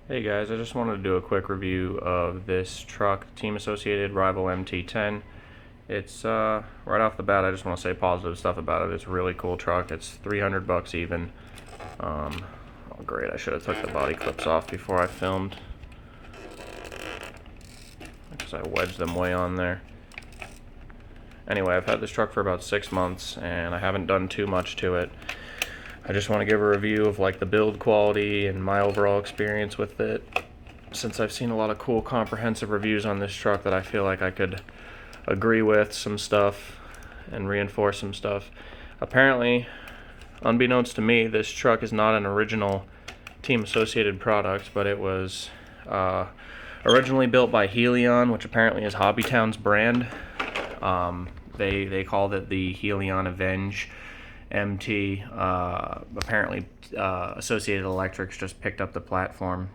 Hey guys, I just wanted to do a quick review of this truck, Team Associated Rival MT10. It's right off the bat, I just want to say positive stuff about it. It's a really cool truck. It's 300 bucks even. Oh great, I should have took the body clips off before I filmed because I wedged them way on there. Anyway, I've had this truck for about 6 months and I haven't done too much to it. I just want to give a review of like the build quality and my overall experience with it, since I've seen a lot of cool comprehensive reviews on this truck that I feel like I could agree with some stuff and reinforce some stuff. Apparently, unbeknownst to me, this truck is not an original Team Associated product, but it was originally built by Helion, which apparently is Hobbytown's brand. They called it the Helion Avenge MT. Apparently, Associated Electrics just picked up the platform,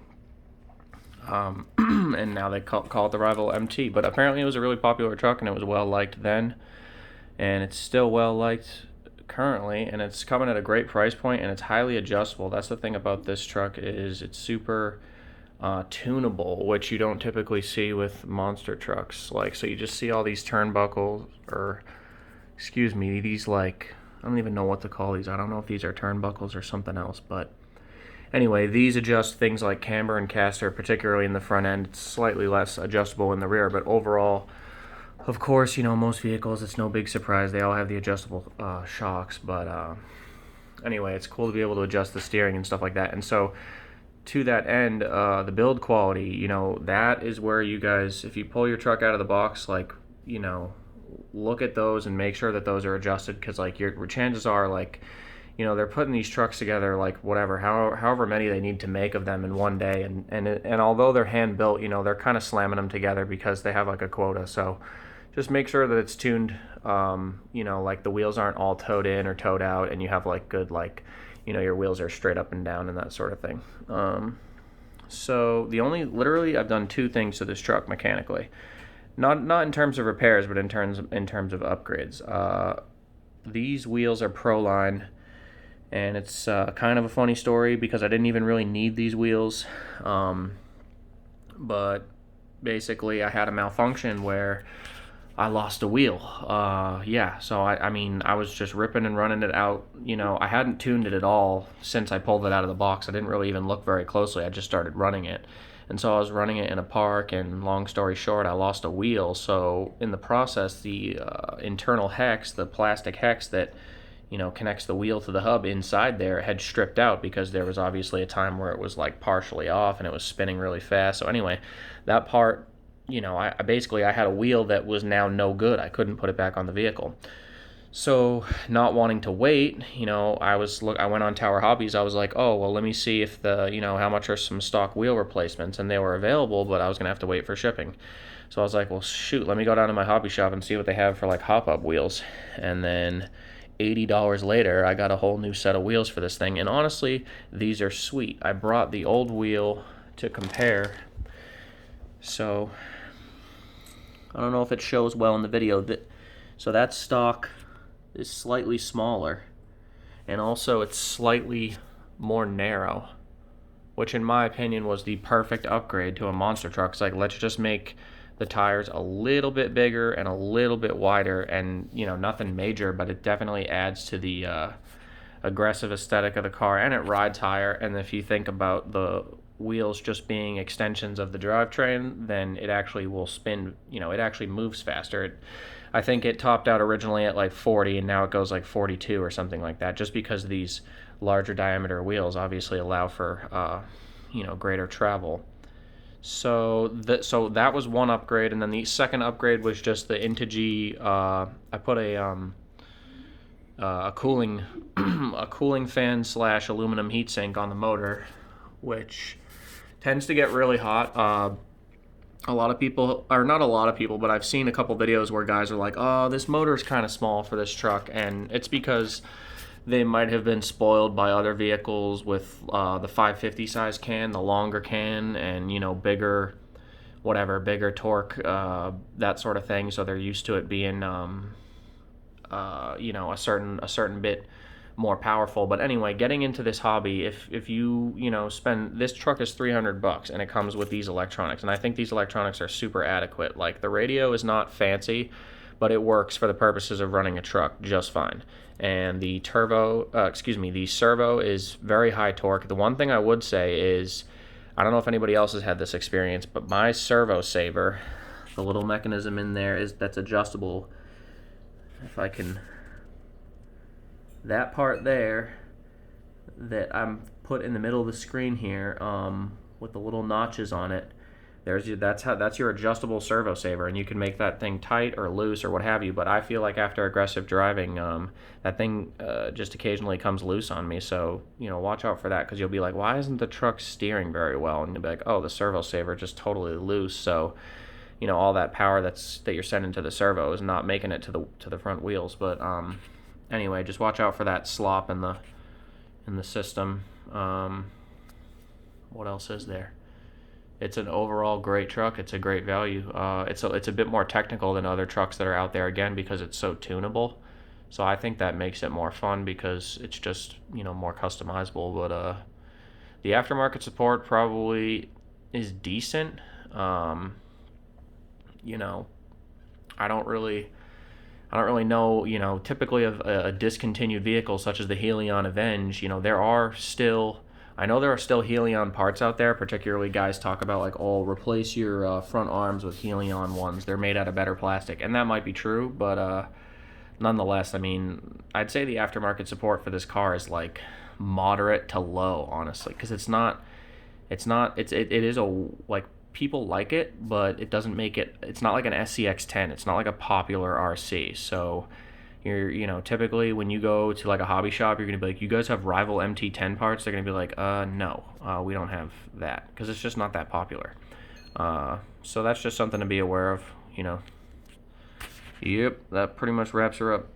and now they call it the Rival MT. But apparently, it was a really popular truck, and it was well liked then, and it's still well liked currently. And it's coming at a great price point, and it's highly adjustable. That's the thing about this truck, is it's super tunable, which you don't typically see with monster trucks. Like, so you just see all these turnbuckles, or excuse me, these, like, I don't even know what to call these. I don't know if these are turnbuckles or something else, but anyway, these adjust things like camber and caster, particularly in the front end. It's slightly less adjustable in the rear, but overall, of course, most vehicles, it's no big surprise. They all have the adjustable shocks, but anyway, it's cool to be able to adjust the steering and stuff like that. And so, to that end, the build quality, that is where you guys, if you pull your truck out of the box, like, look at those and make sure that those are adjusted, because like your chances are, like, they're putting these trucks together, like whatever, however many they need to make of them in one day, and although they're hand built, they're kind of slamming them together because they have like a quota. So just make sure that it's tuned, like the wheels aren't all towed in or towed out, and you have like good, like, your wheels are straight up and down and that sort of thing. So literally, I've done two things to this truck mechanically, not in terms of repairs, but in terms of upgrades. These wheels are Proline, and it's kind of a funny story because I didn't even really need these wheels, but basically I had a malfunction where I lost a wheel. So I mean, I was just ripping and running it out. I hadn't tuned it at all since I pulled it out of the box. I didn't really even look very closely. I just started running it. And so I was running it in a park, and long story short, I lost a wheel. So in the process, the internal hex, the plastic hex that connects the wheel to the hub inside there, had stripped out because there was obviously a time where it was like partially off and it was spinning really fast. So anyway, that part, I had a wheel that was now no good. I couldn't put it back on the vehicle. So, not wanting to wait, I went on Tower Hobbies. I was like, oh well, let me see if how much are some stock wheel replacements, and they were available, but I was gonna have to wait for shipping. So I was like, well, shoot, let me go down to my hobby shop and see what they have for like hop-up wheels. And then $80 later, I got a whole new set of wheels for this thing. And honestly, these are sweet. I brought the old wheel to compare. So I don't know if it shows well in the video. So that stock is slightly smaller, and also it's slightly more narrow, which in my opinion was the perfect upgrade to a monster truck. It's like, let's just make the tires a little bit bigger and a little bit wider, and nothing major, but it definitely adds to the aggressive aesthetic of the car, and it rides higher. And if you think about the wheels just being extensions of the drivetrain, then it actually will spin, it actually moves faster. I think it topped out originally at like 40, and now it goes like 42 or something like that, just because these larger diameter wheels obviously allow for greater travel. So that was one upgrade, and then the second upgrade was just the Integy. I put a cooling a cooling fan slash aluminum heatsink on the motor, which tends to get really hot. A lot of people, or not a lot of people, but I've seen a couple videos where guys are like, oh, this motor is kind of small for this truck, and it's because they might have been spoiled by other vehicles with the 550 size can, the longer can, and bigger torque, that sort of thing. So they're used to it being a certain bit more powerful. But anyway, getting into this hobby, if you spend, this truck is $300 and it comes with these electronics, and I think these electronics are super adequate. Like the radio is not fancy, but it works for the purposes of running a truck just fine. And the the servo is very high torque. The one thing I would say is, I don't know if anybody else has had this experience, but my servo saver, the little mechanism in there that's adjustable. If I can, that part there that I'm put in the middle of the screen here, with the little notches on it, that's your adjustable servo saver, and you can make that thing tight or loose or what have you. But I feel like after aggressive driving, that thing just occasionally comes loose on me. So watch out for that, because you'll be like, why isn't the truck steering very well? And you'll be like, oh, the servo saver just totally loose. So all that power that you're sending to the servo is not making it to the front wheels. But anyway, just watch out for that slop in the system. What else is there? It's an overall great truck. It's a great value. It's a bit more technical than other trucks that are out there, again, because it's so tunable. So I think that makes it more fun, because it's just more customizable. But the aftermarket support probably is decent. I don't really know. Typically of a discontinued vehicle such as the Helion Avenge, I know there are still Helion parts out there. Particularly, guys talk about like, oh, replace your front arms with Helion ones. They're made out of better plastic, and that might be true. But nonetheless, I mean, I'd say the aftermarket support for this car is like moderate to low, honestly, because it is like, people like it, but it doesn't make it. It's not like an SCX10. It's not like a popular RC. So you're typically when you go to like a hobby shop, you're gonna be like, you guys have rival Mt10 parts? They're gonna be like, no, we don't have that, because it's just not that popular. So that's just something to be aware of. Yep, that pretty much wraps her up.